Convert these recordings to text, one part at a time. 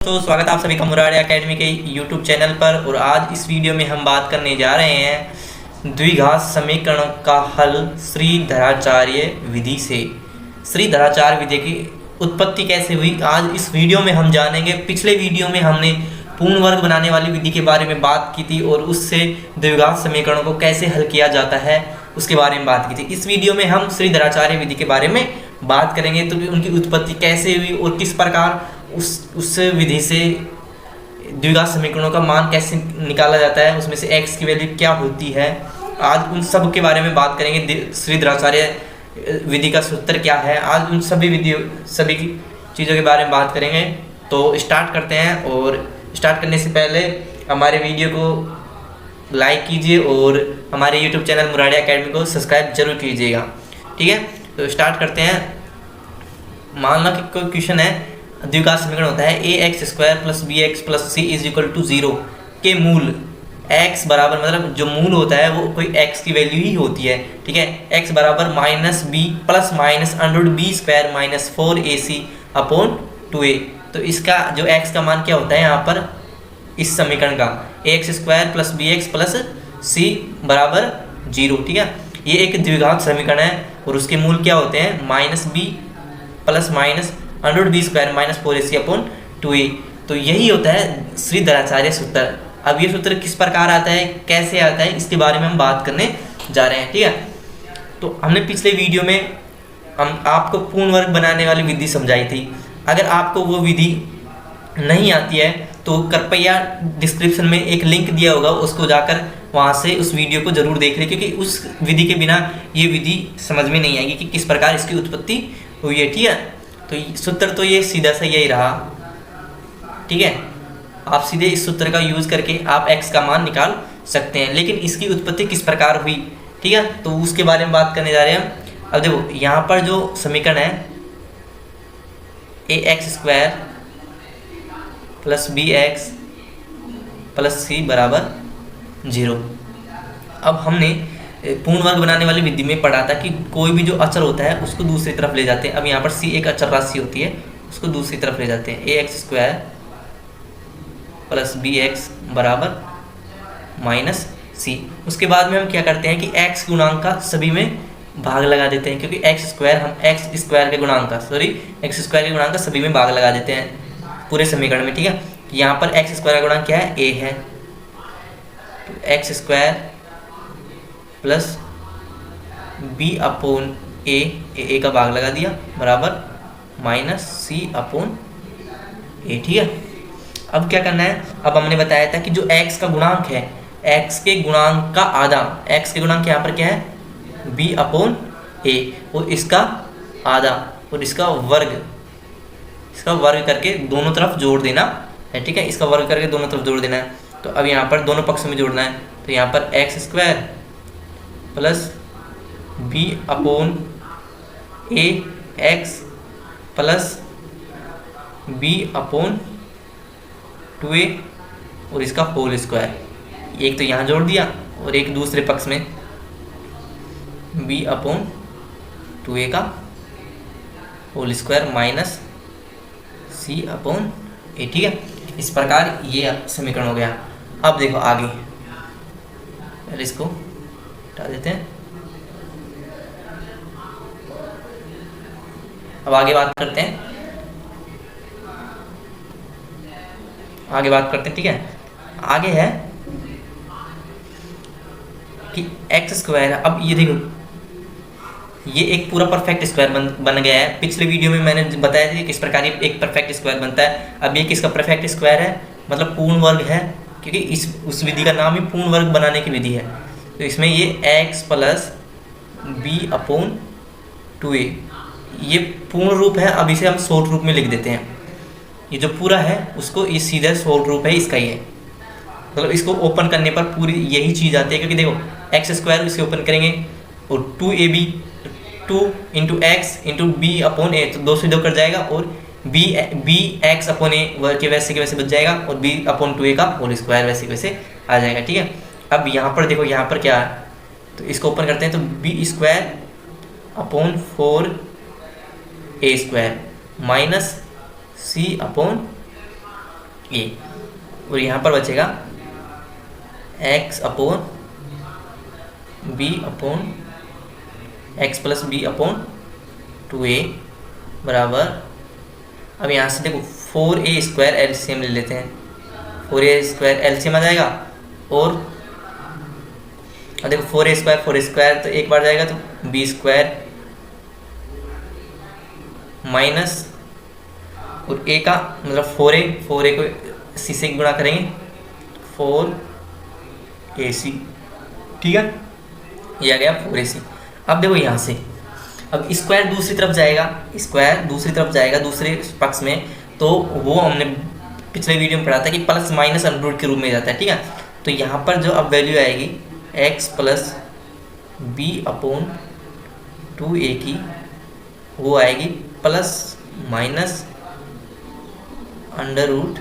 तो स्वागत है आप सभी का मुरारी एकेडमी के YouTube चैनल पर। और आज इस वीडियो में हम बात करने जा रहे हैं द्विघात समीकरण का हल श्रीधराचार्य विधि से। श्रीधराचार्य विधि की उत्पत्ति कैसे हुई, आज इस वीडियो में हम जानेंगे। पिछले वीडियो में हमने पूर्ण वर्ग बनाने वाली विधि के बारे में बात की थी और उससे द्विघात समीकरणों को कैसे हल किया जाता है उसके बारे में बात की थी। इस वीडियो में हम श्रीधराचार्य विधि के बारे में बात करेंगे, तो उनकी उत्पत्ति कैसे हुई और किस प्रकार उस विधि से द्विघात समीकरणों का मान कैसे निकाला जाता है, उसमें से x की वैल्यू क्या होती है। आज उन सब के बारे में बात करेंगे। श्रीधराचार्य विधि का सूत्र क्या है, आज उन सभी की चीज़ों के बारे में बात करेंगे। तो स्टार्ट करते हैं। और स्टार्ट करने से पहले हमारे वीडियो को लाइक कीजिए और हमारे यूट्यूब चैनल मुरारी एकेडमी को सब्सक्राइब जरूर कीजिएगा, ठीक है। तो स्टार्ट करते हैं। मान लो कि कोई क्वेश्चन है, द्विघात समीकरण होता है ax² + bx + c = 0 के मूल x बराबर, मतलब जो मूल होता है वो कोई x की वैल्यू ही होती है, ठीक है। x बराबर -b ± √b² - 4ac/2a। तो इसका जो x का मान क्या होता है यहाँ पर इस समीकरण का, ax² + bx + c = 0, ठीक है। ये एक द्विघात समीकरण है और उसके मूल क्या होते हैं -b ± √b² - 4ac/2a। तो यही होता है श्रीधराचार्य सूत्र। अब ये सूत्र किस प्रकार आता है, कैसे आता है, इसके बारे में हम बात करने जा रहे हैं, ठीक है। तो हमने पिछले वीडियो में हम आपको पूर्ण वर्ग बनाने वाली विधि समझाई थी। अगर आपको वो विधि नहीं आती है तो कृपया डिस्क्रिप्शन में एक लिंक दिया होगा, उसको जाकर वहाँ से उस वीडियो को जरूर देख लें, क्योंकि उस विधि के बिना ये विधि समझ में नहीं आएगी कि किस प्रकार इसकी उत्पत्ति हुई है, ठीक है। तो सूत्र तो ये सीधा सा यही रहा, ठीक है। आप सीधे इस सूत्र का यूज़ करके आप x का मान निकाल सकते हैं, लेकिन इसकी उत्पत्ति किस प्रकार हुई, ठीक है, तो उसके बारे में बात करने जा रहे हैं। अब देखो यहाँ पर जो समीकरण है ax² + bx + c = 0। अब हमने पूर्ण वर्ग बनाने वाली विधि में पढ़ा था कि कोई भी जो अचर होता है उसको दूसरी तरफ ले जाते हैं। अब यहाँ पर c एक अचर राशि होती है, उसको दूसरी तरफ ले जाते हैं। ax² + bx = -c। उसके बाद में हम क्या करते हैं कि x गुणांक का सभी में भाग लगा देते हैं, क्योंकि x² के गुणांक का सभी में भाग लगा देते हैं पूरे समीकरण में, ठीक है। यहाँ पर x² का गुणांक क्या है, a है। तो x² + b/a का भाग लगा दिया बराबर -c/a, ठीक है। अब क्या करना है, अब हमने बताया था कि जो x का गुणांक है, x के गुणांक का आधा, x के गुणांक यहाँ पर क्या है b/a, और इसका आधा और इसका वर्ग करके दोनों तरफ जोड़ देना है, ठीक है। इसका वर्ग करके दोनों तरफ जोड़ देना है। तो अब यहाँ पर दोनों पक्ष में जोड़ना है। तो यहाँ पर x² + b/ax + b/2a और इसका होल स्क्वायर, एक तो यहाँ जोड़ दिया और एक दूसरे पक्ष में b/2a का होल स्क्वायर -c/a, ठीक है। इस प्रकार ये समीकरण हो गया। अब देखो आगे, पहले इसको हटा देते हैं। अब आगे बात करते हैं, ठीक है। आगे है कि x², अब ये देखो ये एक पूरा परफेक्ट स्क्वायर बन गया है। पिछले वीडियो में मैंने बताया था कि किस प्रकार ये एक परफेक्ट स्क्वायर बनता है। अब ये किसका परफेक्ट स्क्वायर है, मतलब पूर्ण वर्ग है, क्योंकि उस विधि का नाम ही पूर्ण वर्ग बनाने की विधि है। तो इसमें ये x + b/2a ये पूर्ण रूप है। अब इसे हम शॉर्ट रूप में लिख देते हैं। ये जो पूरा है उसको ये सीधा शॉर्ट रूप है इसका, ये मतलब इसको ओपन करने पर पूरी यही चीज़ आती है, क्योंकि देखो x² इसे ओपन करेंगे और 2ab 2 × x × b/a, तो 2 से 2 कट जाएगा और bx/a के वैसे बच जाएगा और b/2a का होल स्क्वायर वैसे के वैसे आ जाएगा, ठीक है। अब यहाँ पर देखो, यहाँ पर क्या है, तो इसको ओपन करते हैं तो b² / 4a² - c/2a ए, और यहाँ पर बचेगा x upon b upon x plus b upon 2a बराबर, अब यहाँ से देखो 4a² एलसीएम ले लेते हैं, 4a² एलसीएम आ जाएगा, और देखो 4a² तो एक बार जाएगा तो b² माइनस, और a का मतलब 4a को c से गुणा करेंगे 4ac, ठीक है, ये आ गया 4ac। अब देखो यहाँ से अब स्क्वायर दूसरी तरफ जाएगा, स्क्वायर दूसरी तरफ जाएगा दूसरे पक्ष में, तो वो हमने पिछले वीडियो में पढ़ा था कि प्लस माइनस अंडर रूट के रूप में जाता है, ठीक है। तो यहाँ पर जो अब वैल्यू आएगी x plus b upon 2a की, वो आएगी plus minus under root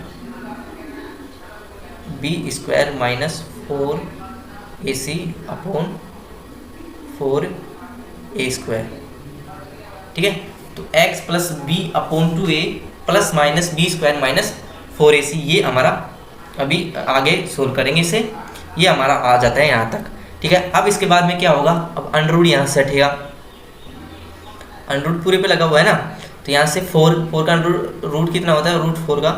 b² minus 4ac upon 4a², ठीक है। तो x plus b upon 2a plus minus b² minus 4ac, ये हमारा अभी आगे सोल्व करेंगे इसे, ये हमारा आ जाता है यहाँ तक, ठीक है। अब इसके बाद में क्या होगा, अब अंडर रूट यहाँ से हटेगा, अंडर रूट पूरे पे लगा हुआ है ना, तो यहाँ से 4 का रूट कितना होता है, रूट 4 का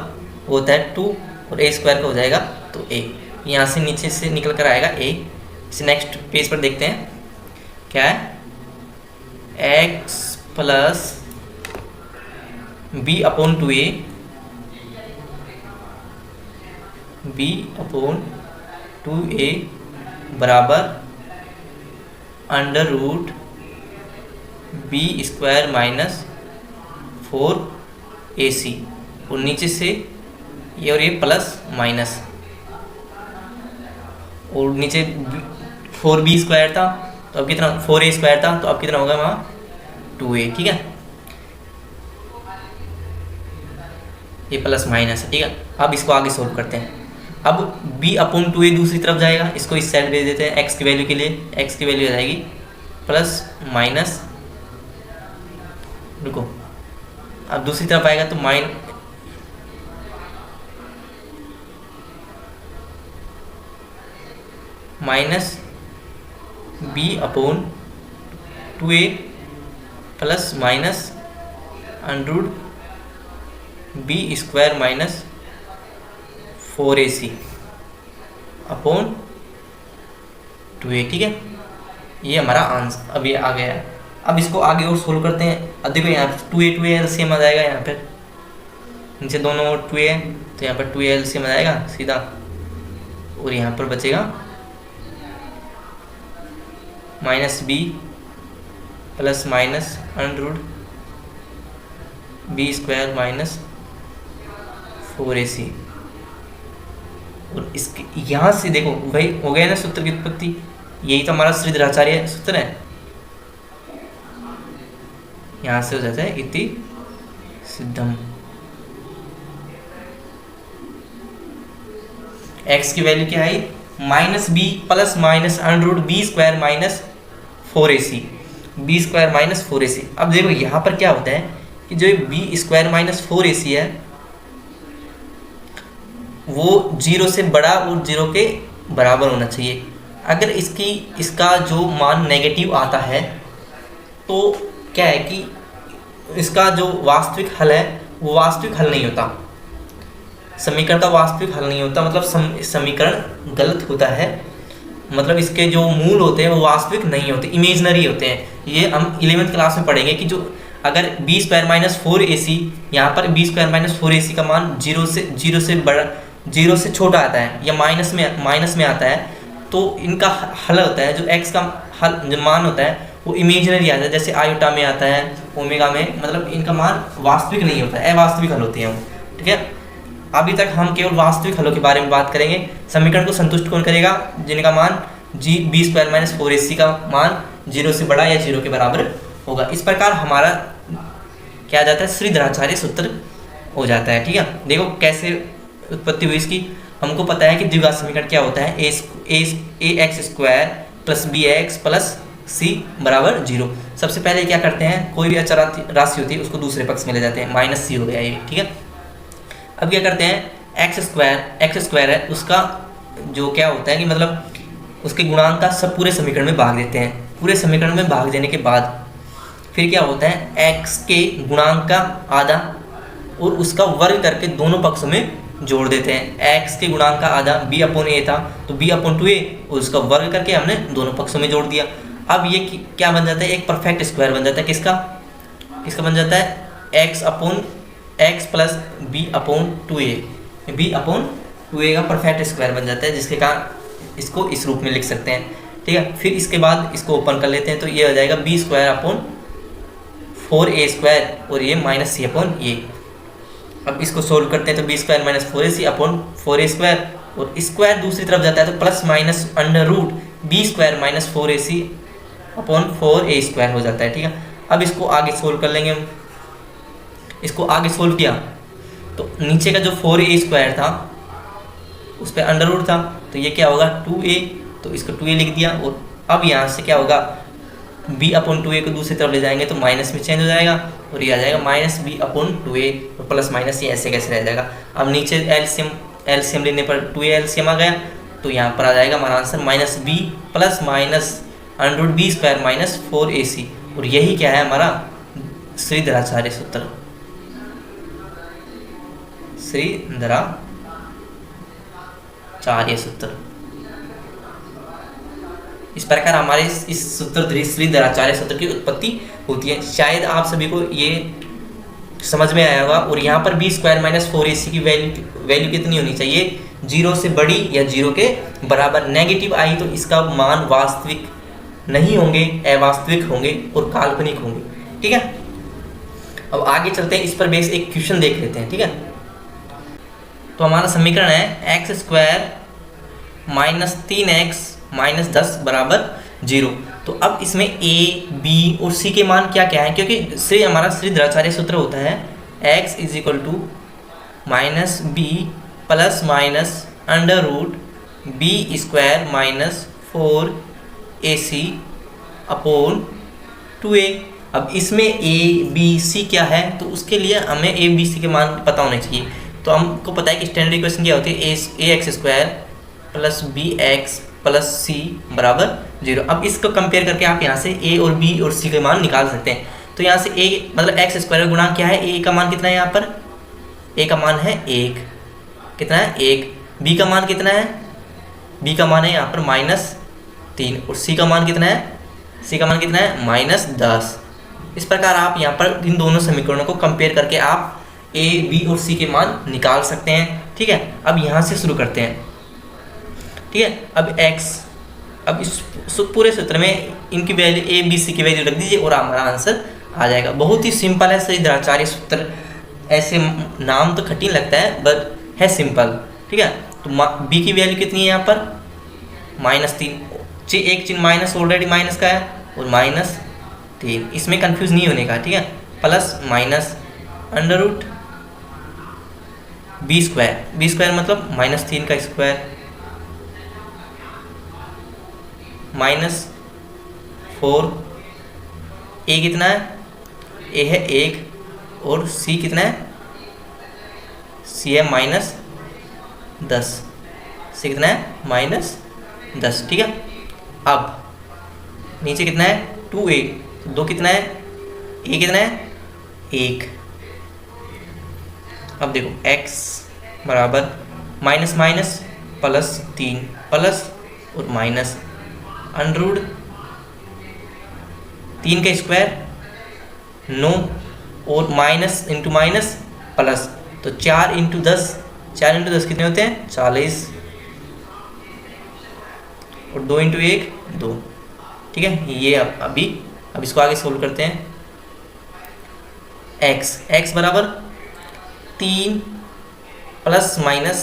वो होता है 2, और a² का हो जाएगा तो a, यहाँ से नीचे से निकल कर आएगा a। इसे नेक्स्ट पेज पर देखते हैं क्या है, x plus b upon 2a, b upon 2a बराबर under root b² minus 4ac, और नीचे से ये और ये प्लस माइनस, और नीचे 4b² था तो अब कितना, 4a² था तो अब कितना होगा वहाँ 2a, ठीक है, ये प्लस माइनस है, ठीक है। अब इसको आगे सोल्व करते हैं। अब b अपॉन 2a दूसरी तरफ जाएगा, इसको इस साइड भेज देते हैं x की वैल्यू के लिए, x की वैल्यू आ जाएगी प्लस माइनस, रुको, अब दूसरी तरफ आएगा तो minus b upon 2a plus minus under root b² minus 4ac upon 2a, ठीक है, ये हमारा आंसर अब ये आ गया है। अब इसको आगे और सोल्व करते हैं। अब देखो यहाँ पर 2a एलसीएम आ जाएगा, यहाँ पर नीचे दोनों और 2a है तो यहाँ पर 2a एलसीएम आ जाएगा सीधा, और यहाँ पर बचेगा minus b plus minus under root b² minus 4ac, और इसके यहाँ से देखो वही हो गया ना सूत्र की उत्पत्ति, यही तो हमारा श्रीधराचार्य सूत्र है, यहाँ से हो जाता है इति सिद्धम। x की वैल्यू क्या है, minus b plus minus under root b² minus 4ac, b² minus 4ac। अब देखो यहाँ पर क्या होता है कि जो b² माइनस 4ac है वो 0 से बड़ा और 0 के बराबर होना चाहिए। अगर इसका जो मान नेगेटिव आता है तो क्या है कि इसका जो वास्तविक हल है वो वास्तविक हल नहीं होता, समीकरण का वास्तविक हल नहीं होता, मतलब समीकरण गलत होता है, मतलब इसके जो मूल होते हैं वो वास्तविक नहीं होते, इमेजनरी होते हैं। ये हम 11वीं क्लास में पढ़ेंगे कि जो अगर b² माइनस 4ac, यहाँ पर b² माइनस 4ac का मान 0 से छोटा आता है या माइनस में आता है, तो इनका हल होता है, जो x का हल जो मान होता है वो इमेजनरी आता है, जैसे आयोटा में आता है, ओमेगा में, मतलब इनका मान वास्तविक नहीं होता है, अवास्तविक हल होते हैं वो, ठीक है। अभी तक हम केवल वास्तविक हलों के बारे में बात करेंगे। समीकरण को संतुष्ट कौन करेगा, जिनका मान b² माइनस 4ac का मान 0 से बड़ा या 0 के बराबर होगा। इस प्रकार हमारा क्या आ जाता है, श्रीधराचार्य सूत्र हो जाता है, ठीक है। देखो कैसे उत्पत्ति हुई इसकी, हमको पता है कि द्विघात समीकरण क्या होता है, ax² plus bx plus c बराबर 0। सबसे पहले क्या करते हैं, कोई भी अचर राशि होती है उसको दूसरे पक्ष में ले जाते हैं, माइनस c हो गया ये, ठीक है। अब क्या करते हैं, एक्स स्क्वायर है उसका जो क्या होता है कि मतलब उसके गुणांक का सब पूरे समीकरण में भाग देते हैं। पूरे समीकरण में भाग देने के बाद फिर क्या होता है, एक्स के गुणांक का आधा और उसका वर्ग करके दोनों पक्षों में जोड़ देते हैं। एक्स के गुणांक का आधा बी अपॉन ए था, तो बी अपॉन टू ए और उसका वर्ग करके हमने दोनों पक्षों में जोड़ दिया। अब ये क्या बन जाता है, एक परफेक्ट स्क्वायर बन जाता है। किसका बन जाता है, x upon x plus b upon two a, b upon two a का परफेक्ट स्क्वायर बन जाता है, जिसके कारण इसको इस रूप में लिख सकते हैं। ठीक है, फिर इसके बाद इसको ओपन कर लेते हैं, तो ये हो जाएगा B square upon 4a square और ये माइनस सी अपॉन ए। अब इसको सोल्व करते हैं तो b square minus 4ac upon 4a square और स्क्वायर दूसरी तरफ जाता है तो plus minus under root b square minus 4ac upon 4a square हो जाता है। ठीक है, अब इसको आगे सोल्व कर लेंगे हम। इसको आगे सोल्व किया तो नीचे का जो 4a स्क्वायर था उस पर अंडर रूट था, तो ये क्या होगा 2a, तो इसको 2a लिख दिया। और अब यहाँ से क्या होगा, b अपॉन 2a को दूसरी तरफ ले जाएंगे तो माइनस में चेंज हो जाएगा और ये आ जाएगा माइनस b अपॉन 2a और प्लस माइनस ये ऐसे कैसे रह जाएगा। अब नीचे एलसीएम लेने पर 2a एलसीएम आ गया, तो यहाँ पर आ जाएगा हमारा answer minus b plus minus under root b square minus 4ac। और यही क्या है हमारा श्रीधराचार्य सूत्र, श्रीधराचार्य सूत्र। इस प्रकार हमारे इस सूत्र श्रीधराचार्य सूत्र की उत्पत्ति होती है। शायद आप सभी को ये समझ में आया होगा। और यहाँ पर बी स्क्वायर माइनस 4ac की वैल्यू कितनी होनी चाहिए, 0 से बड़ी या 0 के बराबर। नेगेटिव आई तो इसका मान वास्तविक नहीं होंगे, अवास्तविक होंगे और काल्पनिक होंगे। ठीक है, अब आगे चलते हैं, इस पर बेस एक क्वेश्चन देख लेते हैं। ठीक है, तो हमारा समीकरण है x square minus 3x minus 10 बराबर 0। तो अब इसमें a, b और c के मान क्या क्या है, क्योंकि हमारा श्रीधराचार्य सूत्र होता है x is equal to minus b plus minus under root b square minus 4ac upon 2a। अब इसमें a, b, c क्या है, तो उसके लिए हमें a, b, c के मान पता होने चाहिए। तो हमको पता है कि स्टैंडर्ड इक्वेशन क्या होती है, a x square plus b x plus c बराबर 0। अब इसको कंपेयर करके आप यहाँ से a और b और c के मान निकाल सकते हैं। तो यहाँ से a मतलब एक्स स्क्वायर गुणा क्या है, a का मान कितना है, यहाँ पर a का मान है 1, कितना है 1। b का मान कितना है, b का मान है यहाँ पर माइनस 3 और c का मान कितना है, c का मान कितना है माइनस 10। इस प्रकार आप यहाँ पर इन दोनों समीकरणों को कंपेयर करके आप a, b और c के मान निकाल सकते हैं। ठीक है, अब यहाँ से शुरू करते हैं। ठीक है, अब x, अब इस पूरे सूत्र में इनकी वैल्यू a, b, c की वैल्यू रख दीजिए और हमारा आंसर आ जाएगा। बहुत ही सिंपल है श्रीधराचार्य सूत्र, ऐसे नाम तो कठिन लगता है बट है सिंपल। ठीक है, तो b की वैल्यू कितनी है यहाँ पर माइनस 3, एक चिन्ह माइनस ऑलरेडी माइनस का है और माइनस 3, इसमें कंफ्यूज नहीं होने का। ठीक है, plus minus under root b square मतलब माइनस 3 का स्क्वायर माइनस 4, ए कितना है, ए है 1 और सी कितना है, सी है माइनस 10, सी कितना है माइनस 10। ठीक है, अब नीचे कितना है 2a, 2 कितना है, ए कितना है 1। अब देखो x बराबर माइनस माइनस प्लस 3 प्लस और माइनस अंडर रूट 3 का स्क्वायर 9 और माइनस इंटू माइनस प्लस, तो 4 इंटू 10, 4 इंटू 10 कितने होते हैं 40 और 2 इंटू 1 2। ठीक है, ये अब इसको आगे सोल्व करते हैं। x बराबर 3 प्लस माइनस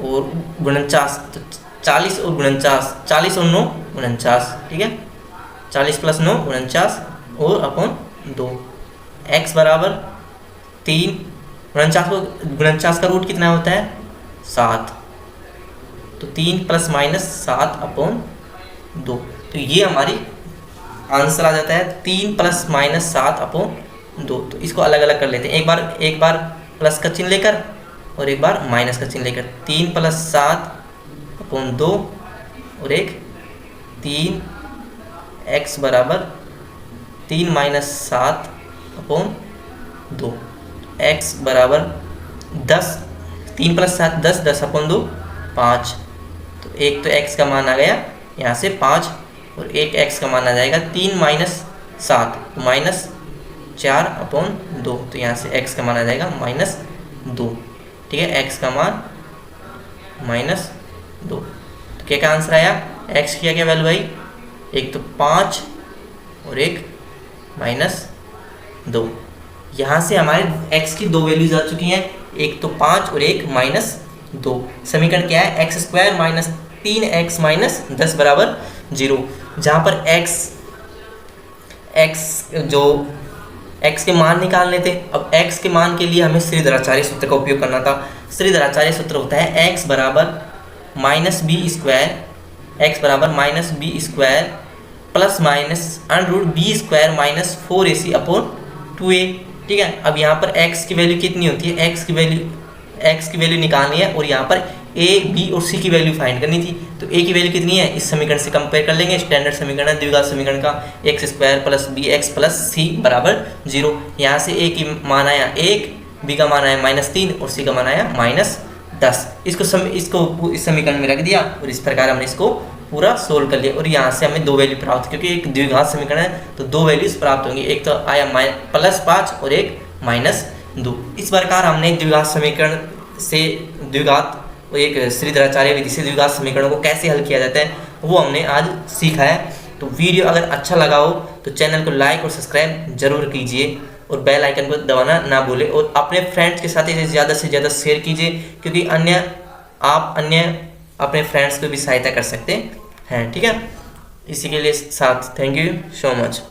और 49, तो 40 और 49, 40 और 9 49। ठीक है, 40 प्लस 9 49 और अपॉन 2। x बराबर 3, 49 का रूट कितना होता है 7, तो 3 प्लस माइनस 7 अपॉन 2। तो ये हमारी आंसर आ जाता है 3 प्लस माइनस 7 अपॉन 2। तो इसको अलग अलग कर लेते हैं, एक बार प्लस का चिन्ह लेकर और एक बार माइनस का चिन्ह लेकर। 3 + 7/2 और एक 3x बराबर 3 - 7/2, x बराबर 10। 3 + 7 10, 10/2 5। तो एक तो x का मान आ गया यहाँ से 5 और एक x का मान आ जाएगा 3 - 7 तो -4/2। तो यहाँ से x का मान आ जाएगा -2। ठीक है, x का मान -2। तो क्या क्या आंसर आया? x की क्या वैल्यू आई? एक तो 5 और एक -2। यहाँ से हमारे x की दो वैल्यूज आ चुकी हैं, एक तो 5 और एक -2। समीकरण क्या है? x² - 3x - 10 बराबर 0। जहाँ पर x के मान निकालने थे। अब x के मान के लिए हमें श्रीधराचार्य सूत्र का उपयोग करना था। श्रीधराचार्य सूत्र होता है x बराबर -b² plus minus √b² - 4ac/2a। ठीक है, अब यहाँ पर x की वैल्यू कितनी होती है? x की वैल्यू निकालनी है और यहाँ पर a, b और c की वैल्यू फाइंड करनी थी। तो a की वैल्यू कितनी है? इस समीकरण से कंपेयर कर लेंगे। स्टैंडर्ड समीकरण है द्विघात समीकरण का, x² + bx + c बराबर 0। यहाँ से a की मान आया 1, b का मान आया -3 और c का मान आया -10। इसको इस समीकरण में रख दिया और इस प्रकार हमने इसको पूरा सोल्व कर लिया। और यहाँ से हमें दो वैल्यू प्राप्त, क्योंकि एक द्विघात समीकरण है तो दो वैल्यूज प्राप्त होंगी। एक तो आया +5 और एक -2। इस प्रकार हमने द्विघात समीकरण से और एक श्रीधराचार्य विधि से द्विघात समीकरणों को कैसे हल किया जाता है वो हमने आज सीखा है। तो वीडियो अगर अच्छा लगा हो तो चैनल को लाइक और सब्सक्राइब जरूर कीजिए और बेल आइकन को दबाना ना भूलें और अपने फ्रेंड्स के साथ इसे ज़्यादा से ज़्यादा शेयर कीजिए, क्योंकि आप अपने फ्रेंड्स को भी सहायता कर सकते हैं। ठीक है, इसी के लिए साथ थैंक यू सो मच।